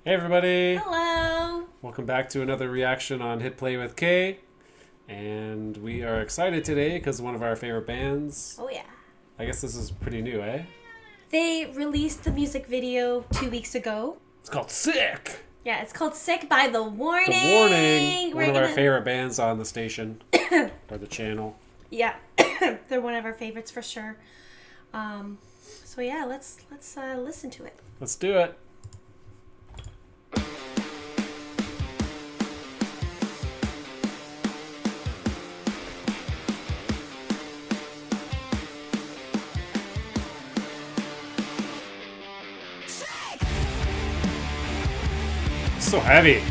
Hey everybody! Hello! Welcome back to another reaction on Hit Play with Kay. And we are excited today because one of our favorite bands. Oh, yeah. I guess this is pretty new, eh? They released the music video 2 weeks ago. It's called Sick! Yeah, it's called Sick by The Warning. The Warning! One of our favorite bands on the station. Or the channel. Yeah, they're one of our favorites for sure. So yeah, let's listen to it. Let's do it! So heavy.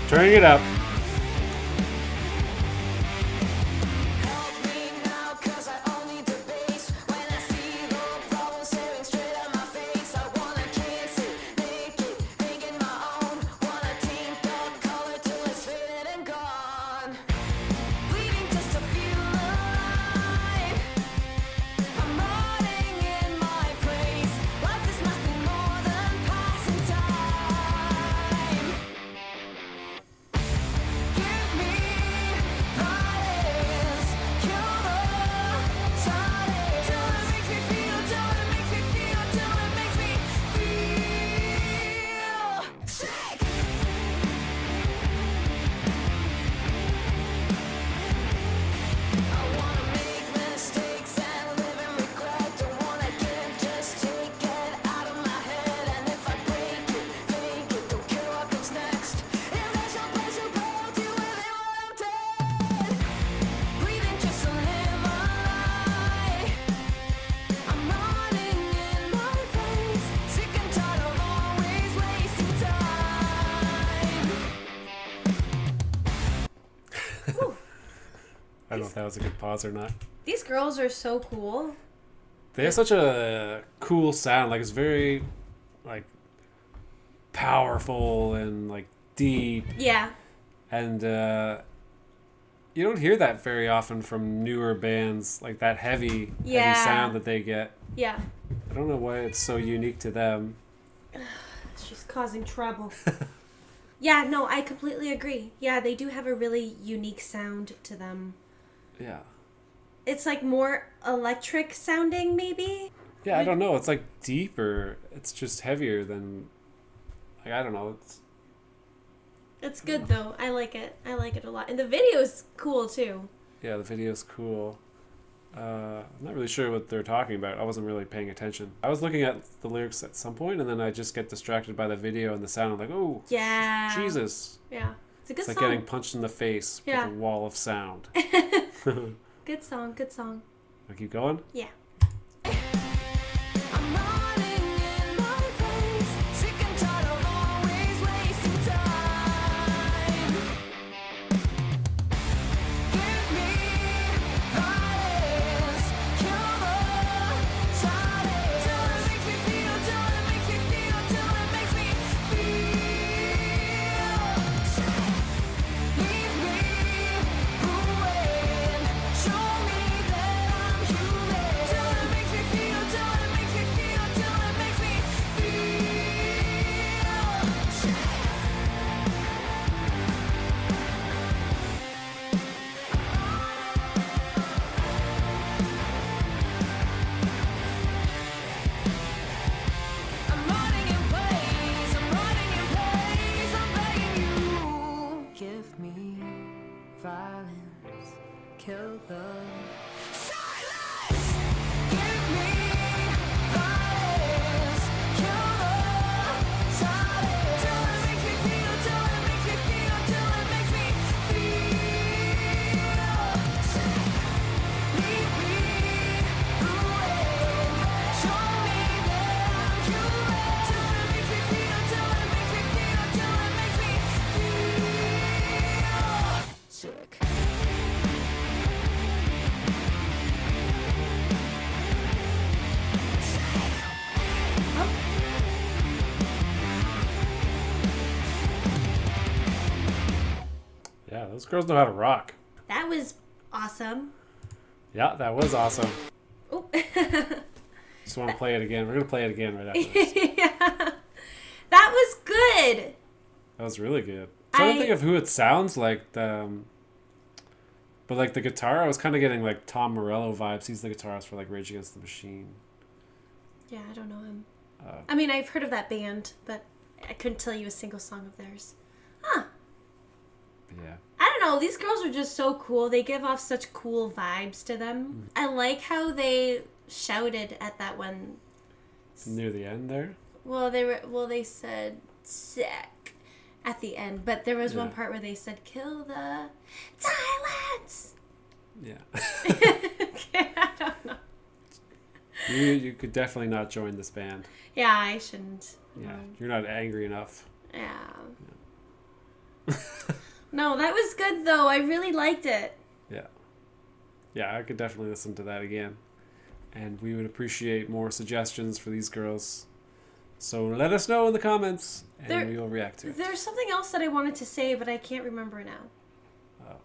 Turning it up. I don't know if that was a good pause or not. These girls are so cool. They have such a cool sound. Like, it's very, like, powerful and, like, deep. Yeah. And you don't hear that very often from newer bands, like that heavy sound that they get. Yeah. I don't know why it's so unique to them. She's causing trouble. Yeah, no, I completely agree. Yeah, they do have a really unique sound to them. Yeah. It's like more electric sounding, maybe? Yeah, I don't know. It's like deeper. It's just heavier than, like, I don't know. It's good though. I like it. I like it a lot. And the video's cool too. Yeah, the video's cool. I'm not really sure what they're talking about. I wasn't really paying attention. I was looking at the lyrics at some point, and then I just get distracted by the video and the sound. I'm like, oh, yeah, Jesus. Yeah, it's a good It's like song. getting punched in the face with a wall of sound. Good song. Good song. I keep going? Yeah. Kill the silence. Give me violence. Kill the silence. Till it makes me feel. Till it makes me feel. Till it makes me feel. Leave me ruined. Show me that I'm human. Till it makes me feel. Till it makes me feel. Till it makes me feel sick. Yeah, those girls know how to rock. That was awesome. Yeah, that was awesome. Oh. Just want to play it again. We're gonna play it again right after this. Yeah. That was good. That was really good. I'm trying to think of who it sounds like. But like the guitar, I was kind of getting like Tom Morello vibes. He's the guitarist for like Rage Against the Machine. Yeah, I don't know him. Uh, I mean, I've heard of that band, but I couldn't tell you a single song of theirs. Huh. Yeah. I don't know. These girls are just so cool. They give off such cool vibes to them. I like how they shouted at that one. Near the end there. They said sick at the end, but there was one Yeah. part where they said kill the silence. Yeah. I don't know. You could definitely not join this band. Yeah, I shouldn't. Yeah. You're not angry enough. Yeah. No, that was good though. I really liked it. Yeah. Yeah, I could definitely listen to that again. And we would appreciate more suggestions for these girls. So let us know in the comments and we will react to it. There's something else that I wanted to say, but I can't remember now.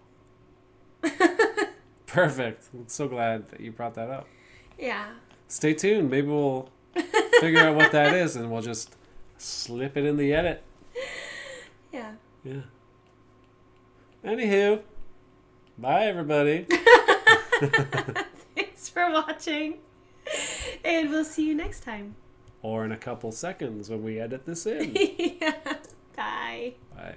Perfect. I'm so glad that you brought that up. Yeah. Stay tuned. Maybe we'll figure out what that is and we'll just slip it in the edit. Yeah. Yeah. Anywho, bye everybody. Thanks for watching. And we'll see you next time. Or in a couple seconds when we edit this in. Yeah. Bye. Bye.